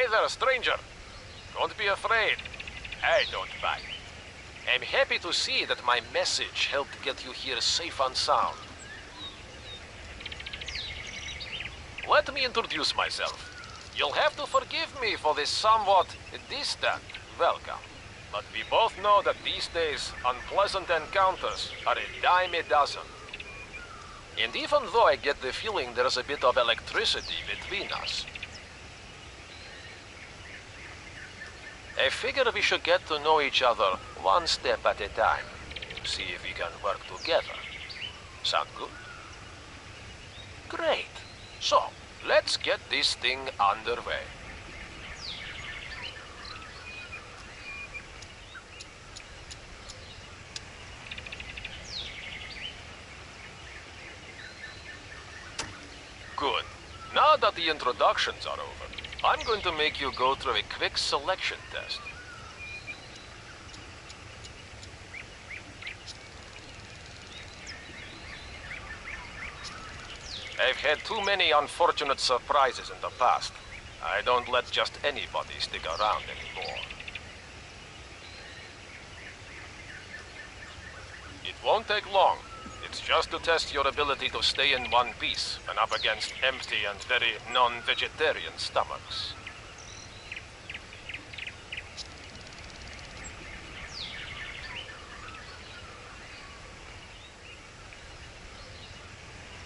there, stranger. Don't be afraid. I don't bite. I'm happy to see that my message helped get you here safe and sound. Let me introduce myself. You'll have to forgive me for this somewhat distant welcome. But we both know that these days, unpleasant encounters are a dime a dozen. And even though I get the feeling there's a bit of electricity between us, I figure we should get to know each other one step at a time to see if we can work together. Sound good? Great. So, let's get this thing underway. Good. Now that the introductions are over, I'm going to make you go through a quick selection test. I've had too many unfortunate surprises in the past. I don't let just anybody stick around anymore. It won't take long. It's just to test your ability to stay in one piece and up against empty and very non-vegetarian stomachs.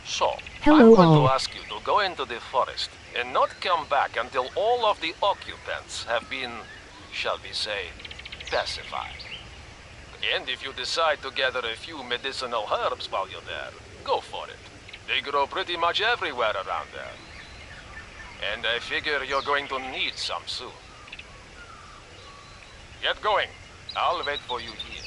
So, Hello, I'm going all. to ask you to go into the forest and not come back until all of the occupants have been, shall we say, pacified. And if you decide to gather a few medicinal herbs while you're there, go for it. They grow pretty much everywhere around there. And I figure you're going to need some soon. Get going. I'll wait for you here.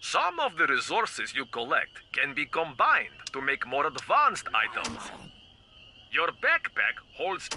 Some of the resources you collect can be combined to make more advanced items. Your backpack holds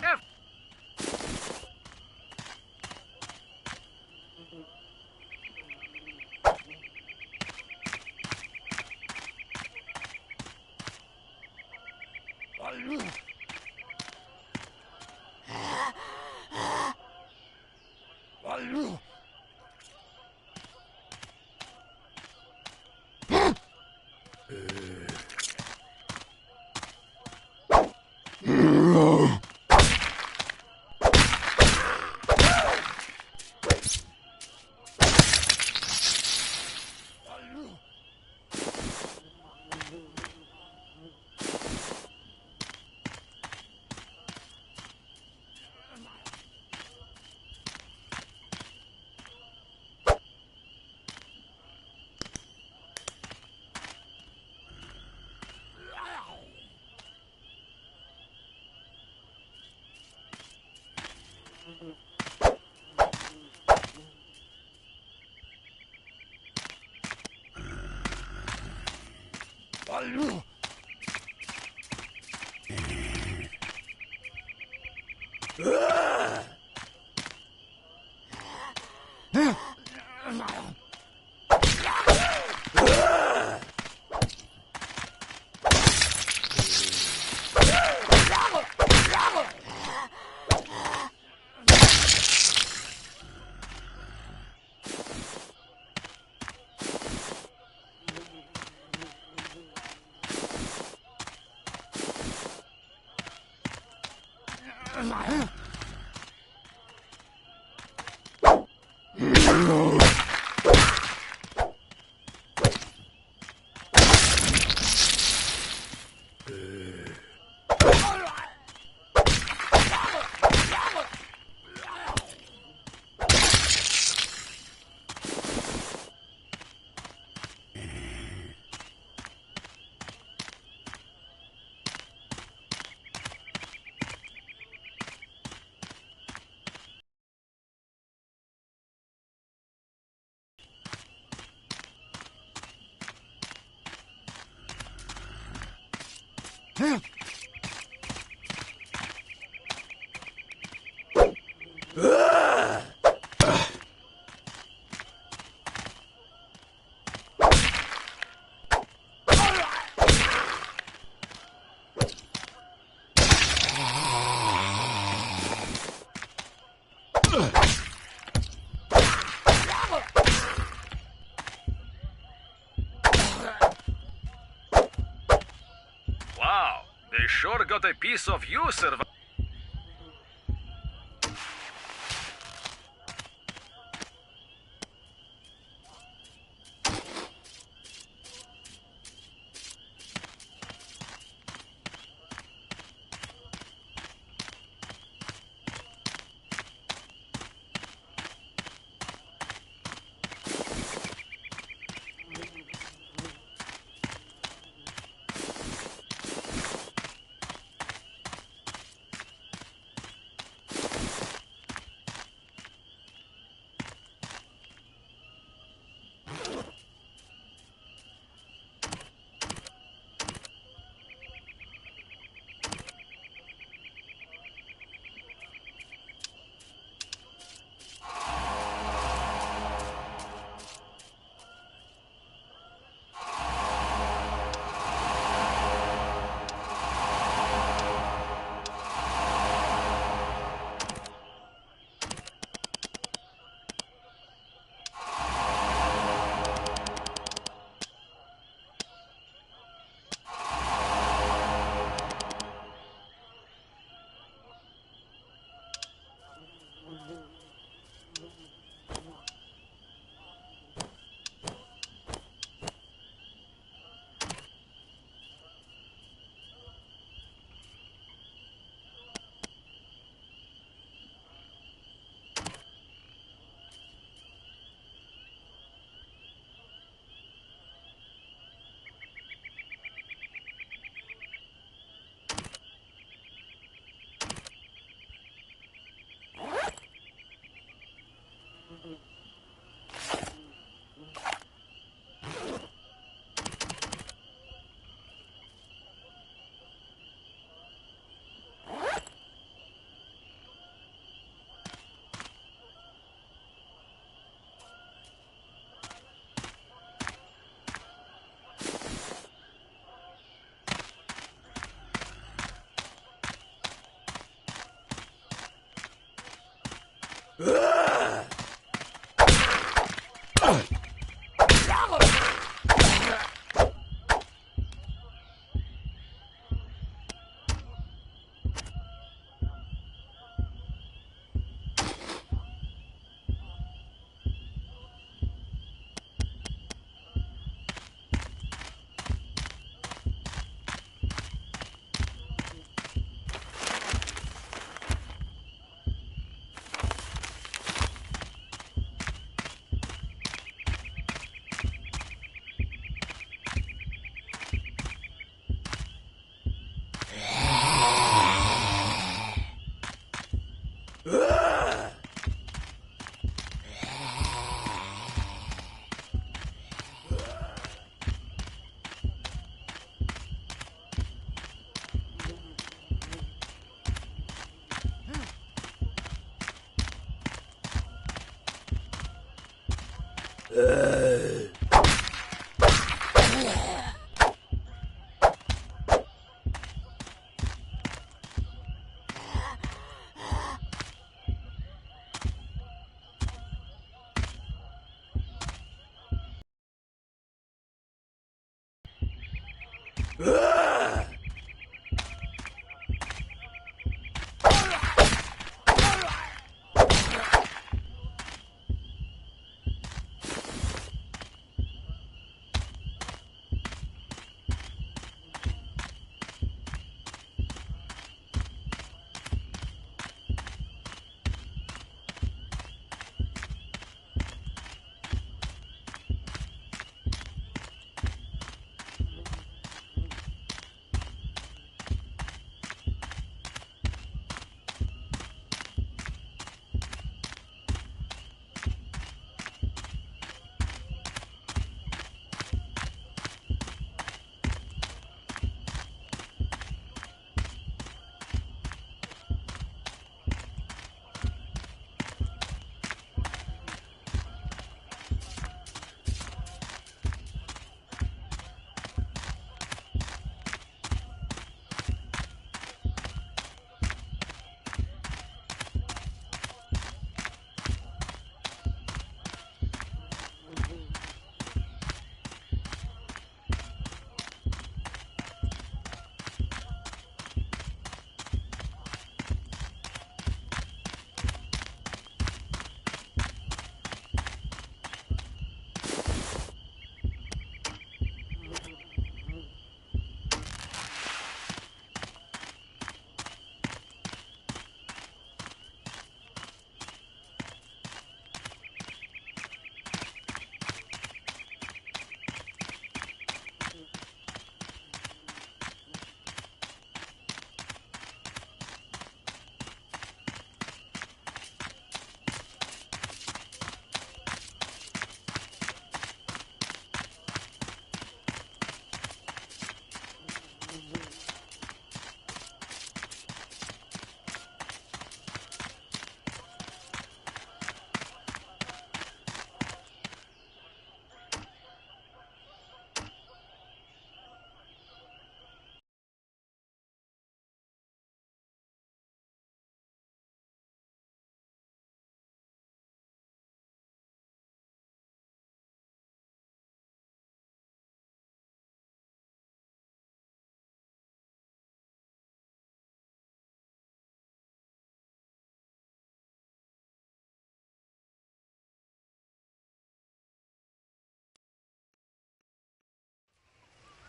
Wow, they sure got a piece of you, Sir.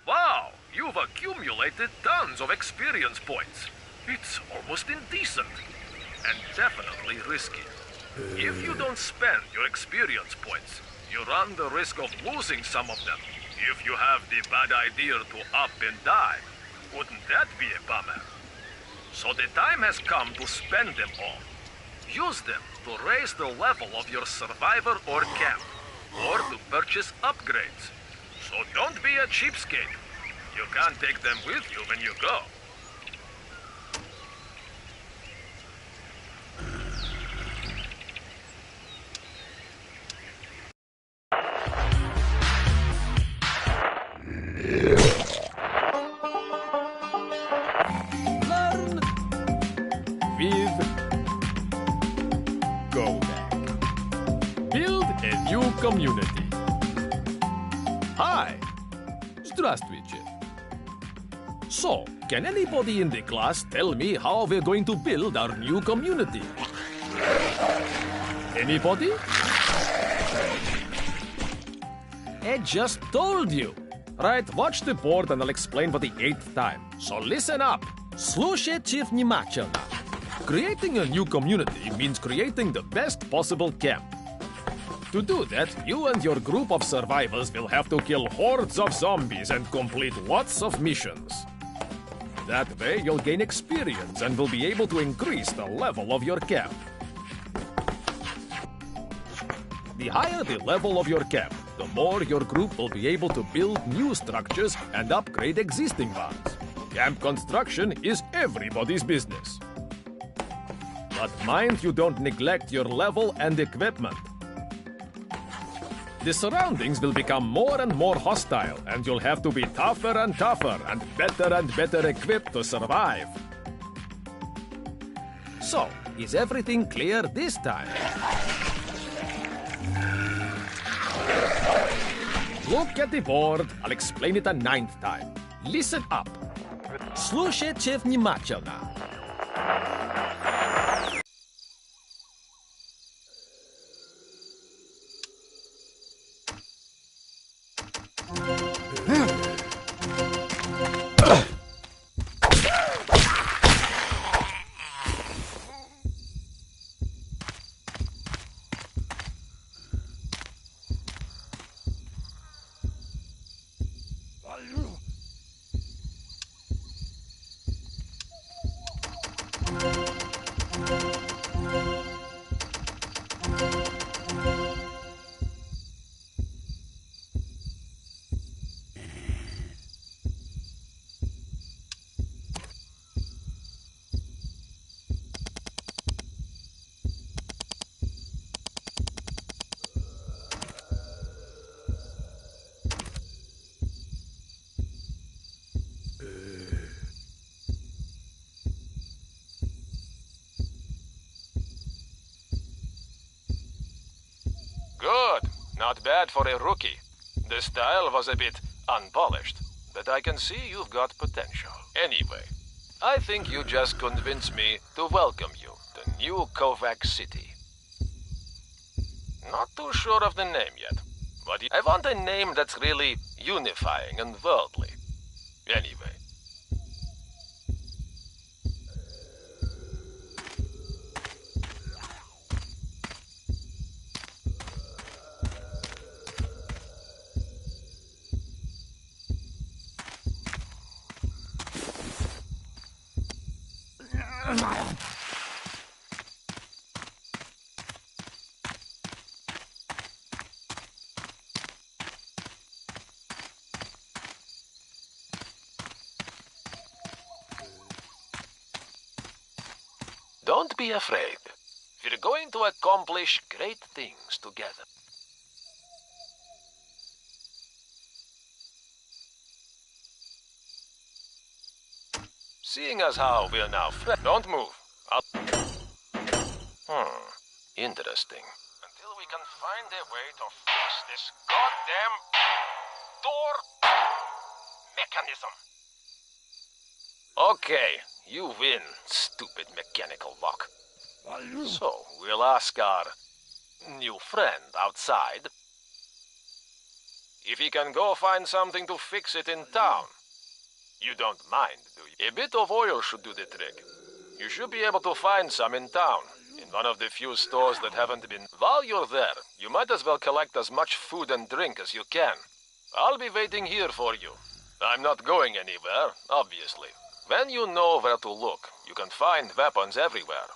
Wow, you've accumulated tons of experience points. It's almost indecent. And definitely risky. If you don't spend your experience points, you run the risk of losing some of them. If you have the bad idea to up and die, wouldn't that be a bummer? So the time has come to spend them all. Use them to raise the level of your survivor or camp, or to purchase upgrades. So don't be a cheapskate. You can't take them with you when you go. Learn with GoBack. Build a new community. Hi! Здравствуйте. So, can anybody in the class tell me how we're going to build our new community? Anybody? I just told you. Right, watch the board and I'll explain for the 8th time. So listen up. Слушайте внимательно. Creating a new community means creating the best possible camp. To do that, you and your group of survivors will have to kill hordes of zombies and complete lots of missions. That way, you'll gain experience and will be able to increase the level of your camp. The higher the level of your camp, the more your group will be able to build new structures and upgrade existing ones. Camp construction is everybody's business. But mind you don't neglect your level and equipment. The surroundings will become more and more hostile, and you'll have to be tougher and tougher and better equipped to survive. So, is everything clear this time? Look at the board. I'll explain it a ninth time. Listen up. Слушайте внимательно. Good. Not bad for a rookie. The style was a bit unpolished, but I can see you've got potential. Anyway, I think you just convinced me to welcome you to New Kovac City. Not too sure of the name yet, but I want a name that's really unifying and worldly. Anyway. Don't be afraid. We're going to accomplish great things together. Seeing as how we're now friends, don't move. Interesting. Until we can find a way to fix this goddamn door mechanism. Okay, you win, stupid mechanical lock. So, we'll ask our new friend outside if he can go find something to fix it in town. You don't mind, do you? A bit of oil should do the trick. You should be able to find some in town, in one of the few stores that haven't been. While you're there, you might as well collect as much food and drink as you can. I'll be waiting here for you. I'm not going anywhere, obviously. When you know where to look, you can find weapons everywhere.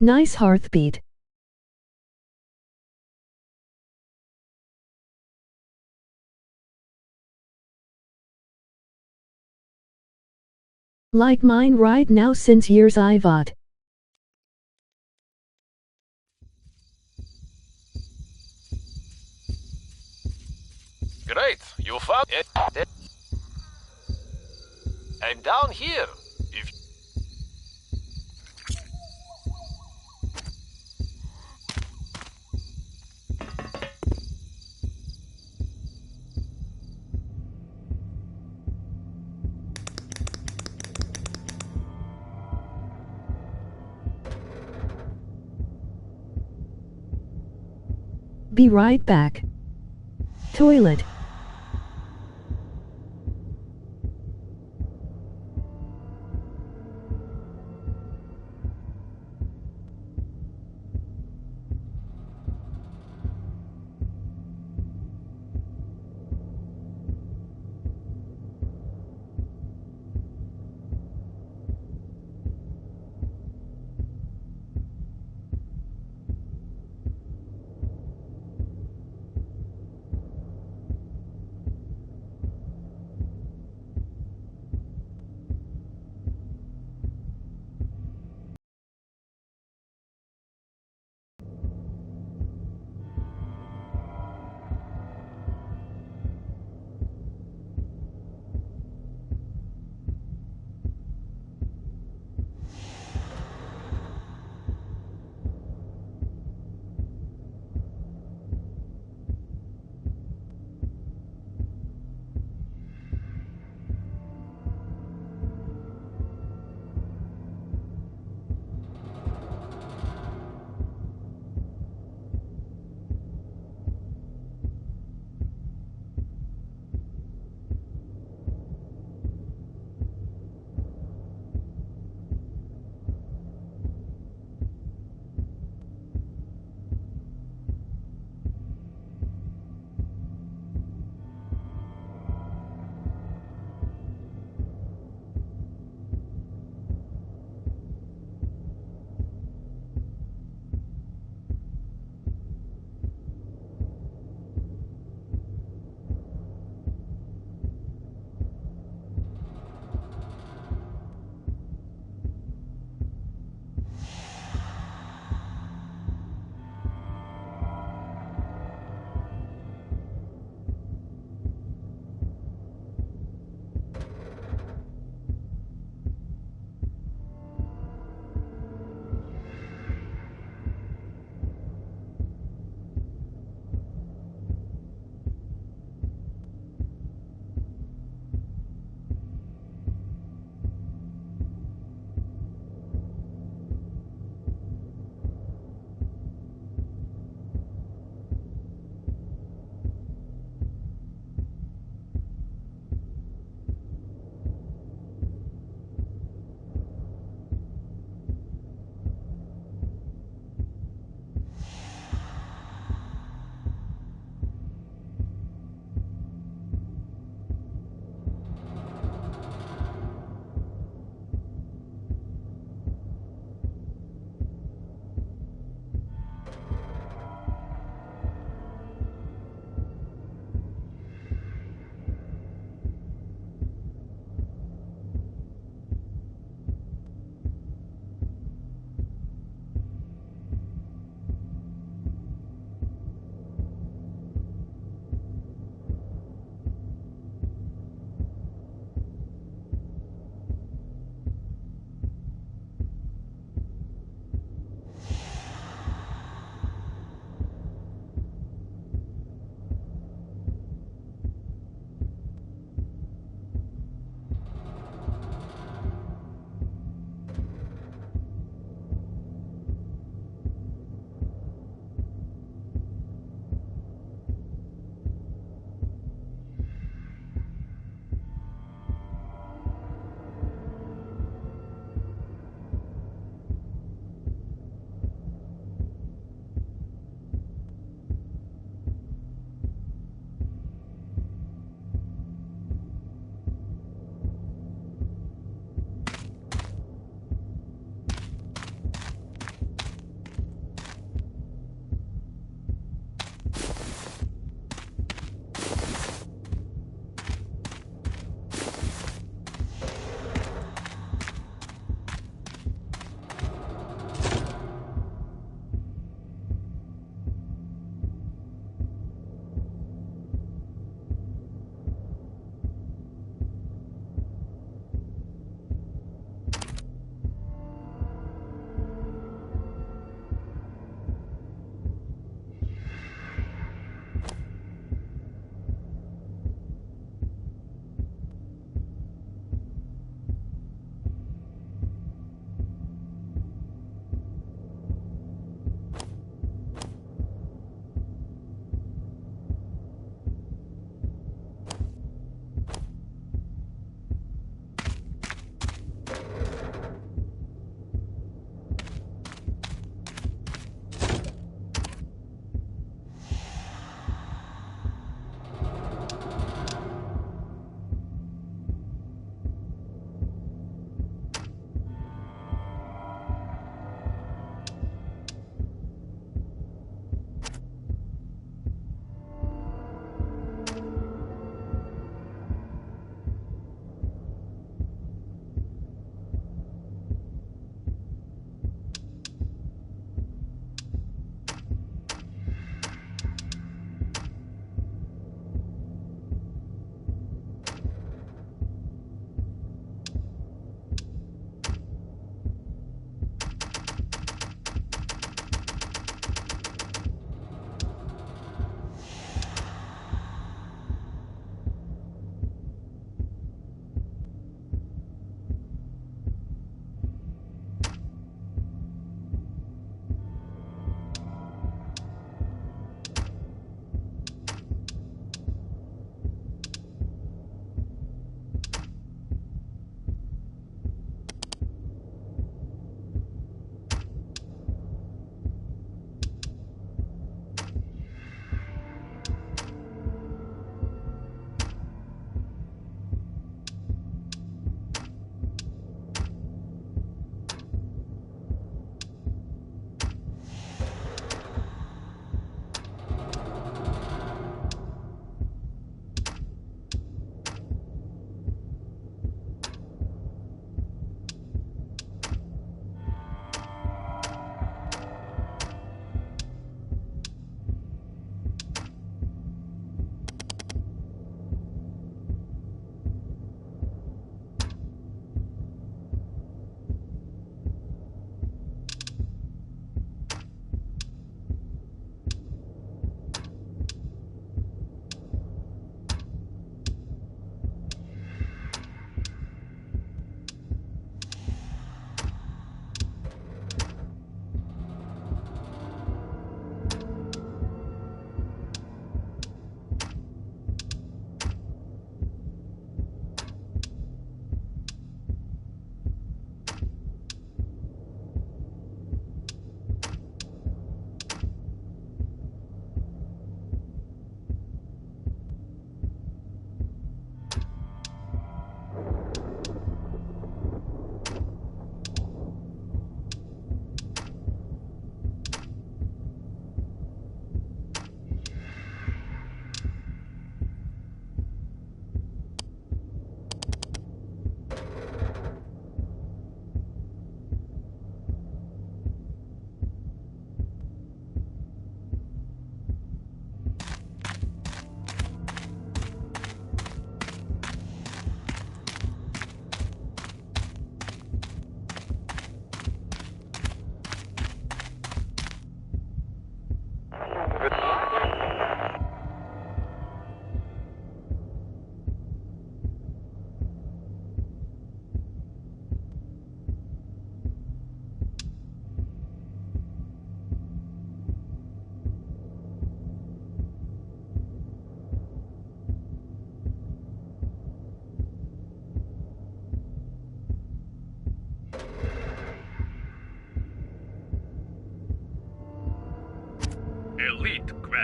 Nice heartbeat. Like mine right now since years I've ought. Great, you found it. I'm down here. If Be right back. Toilet.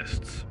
requests.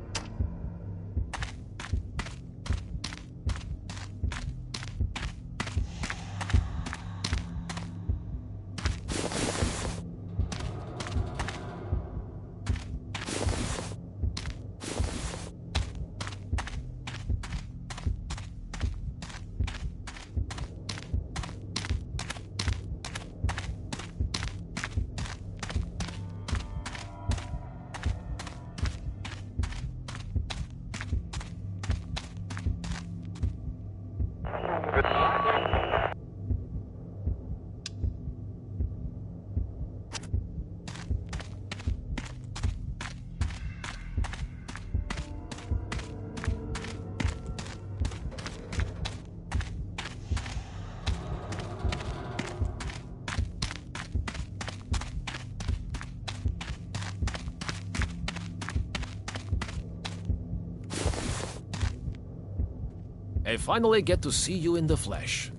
I finally get to see you in the flesh.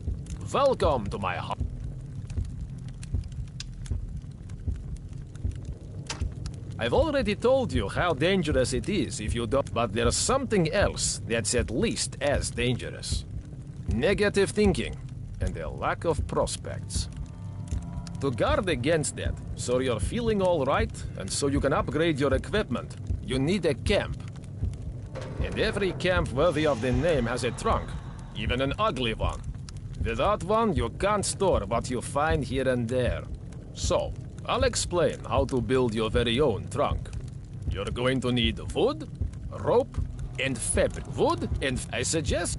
Welcome to my heart. I've already told you how dangerous it is if you don't, but there's something else that's at least as dangerous. Negative thinking and a lack of prospects. To guard against that, so you're feeling all right, and so you can upgrade your equipment, you need a camp. And every camp worthy of the name has a trunk, even an ugly one. Without one, you can't store what you find here and there. So, I'll explain how to build your very own trunk. You're going to need wood, rope, and fabric. Wood, and I suggest...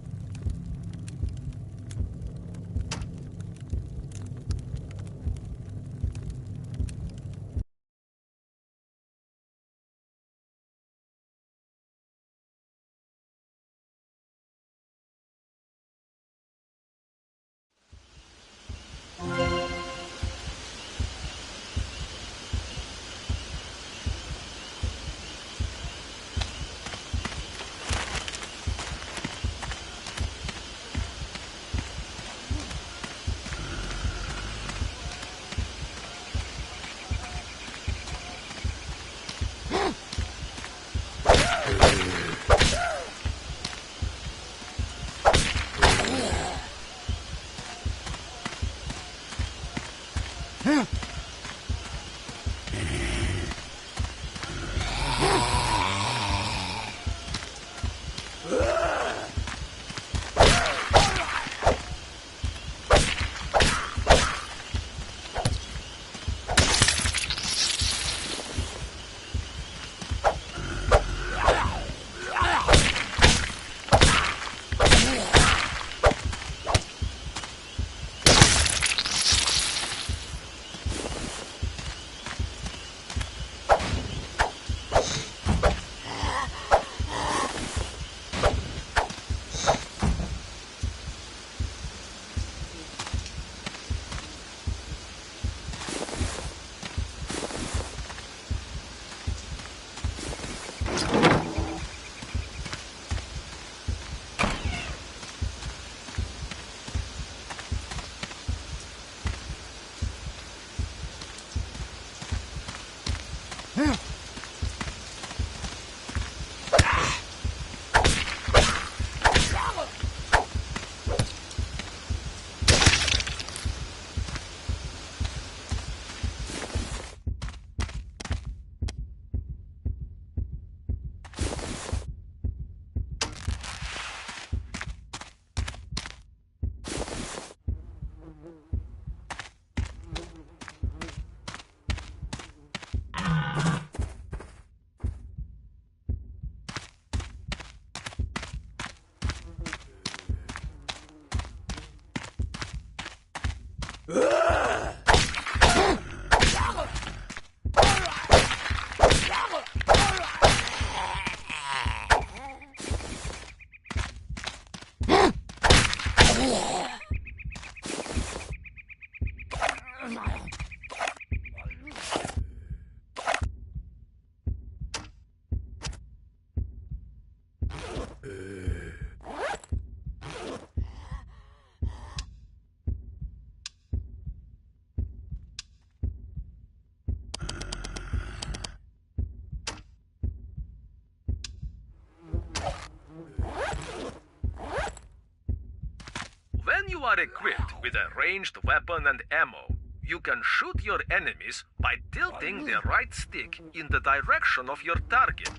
When you are equipped with a ranged weapon and ammo, you can shoot your enemies by tilting the right stick in the direction of your target.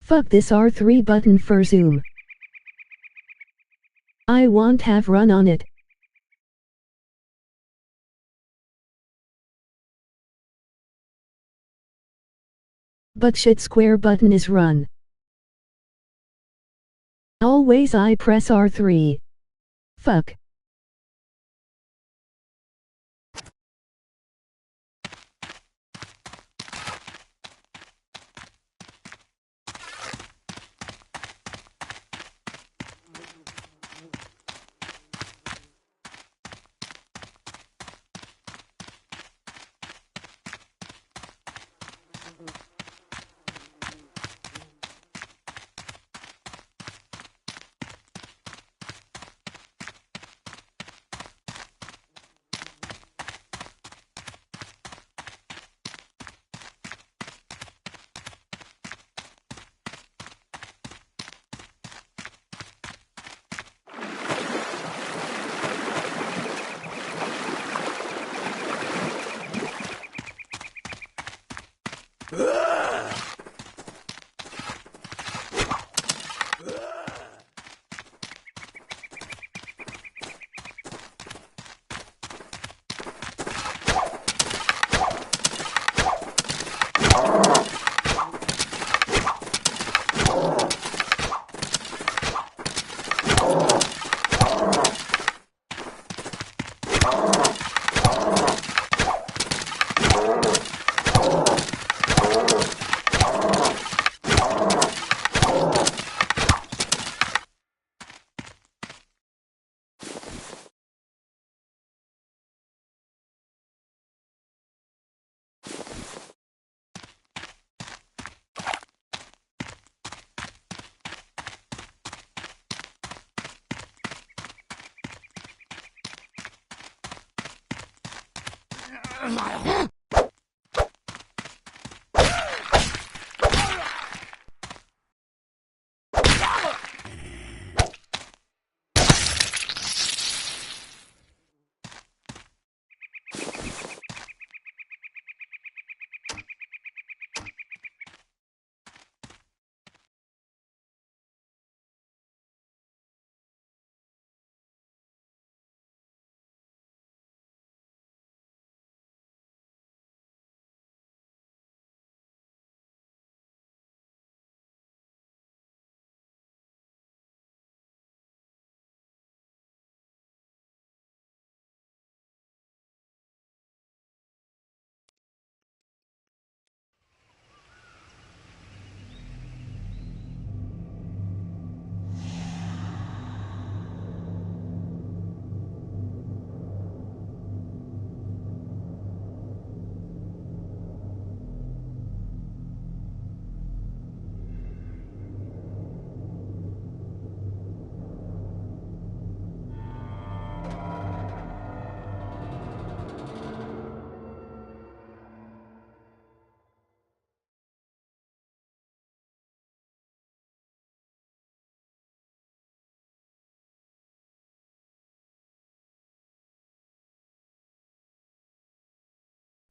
Fuck this R3 button for zoom. I want have run on it. But shit square button is run. Always I press R3. Fuck.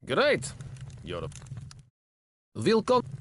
Great. You're... Willkommen.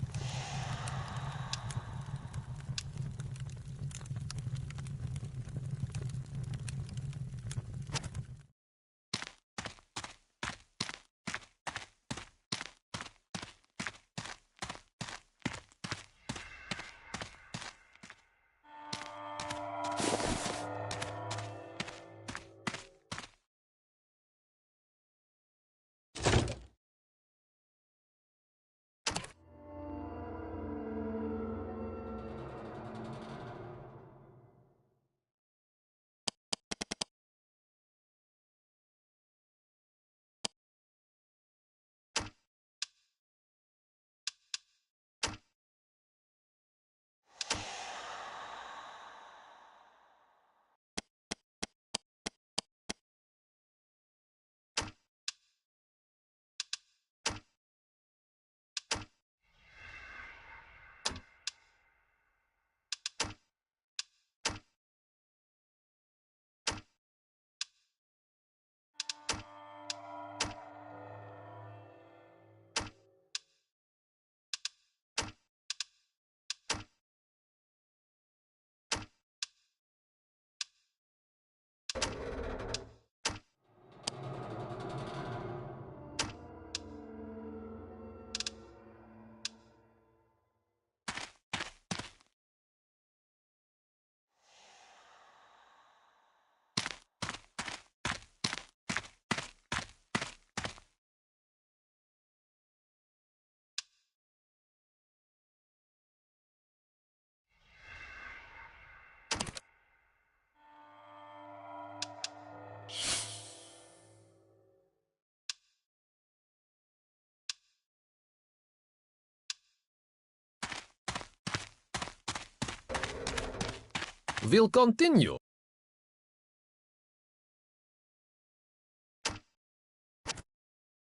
We'll continue.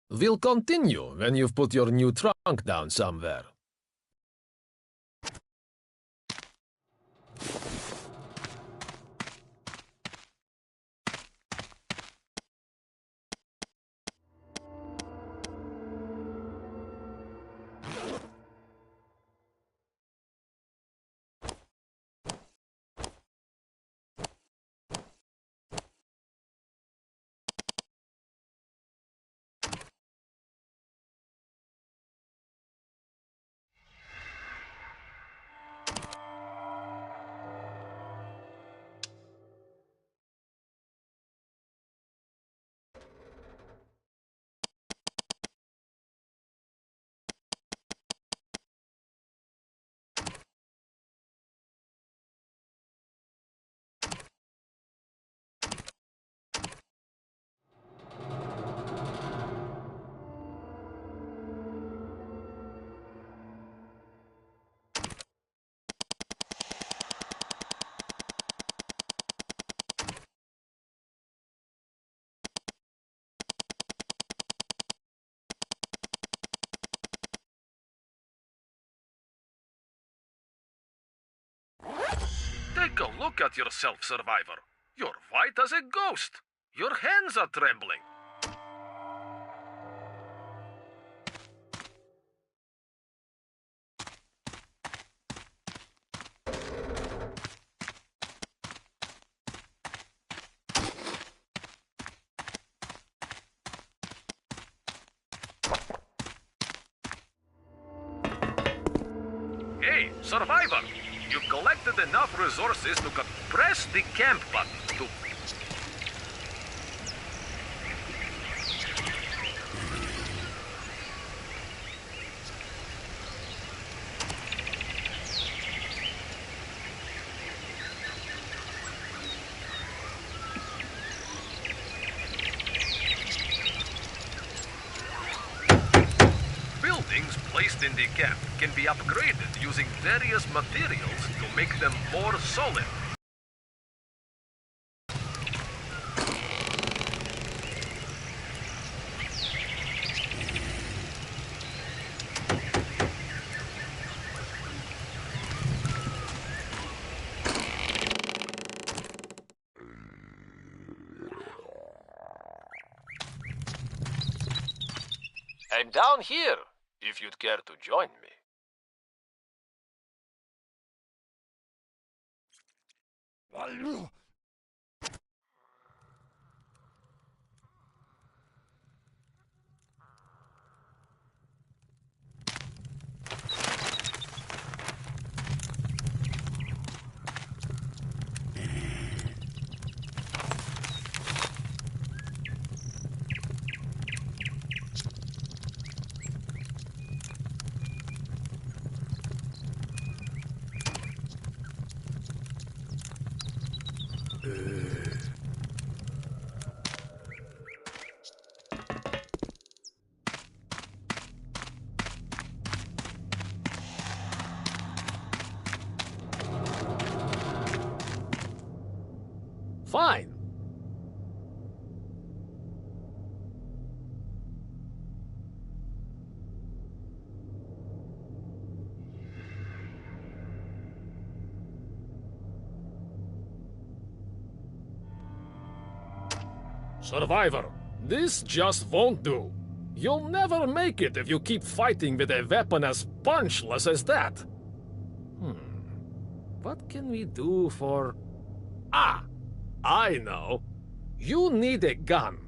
We'll continue when you've put your new trunk down somewhere. Take a look at yourself, Survivor. You're white as a ghost. Your hands are trembling. Hey, Survivor! You've collected enough resources to press the camp button to... Buildings placed in the camp can be upgraded using various materials to make them more solid. I'm down here, if you'd care to join me. Fine. Survivor, this just won't do. You'll never make it if you keep fighting with a weapon as punchless as that. What can we do for... Ah! I know. You need a gun.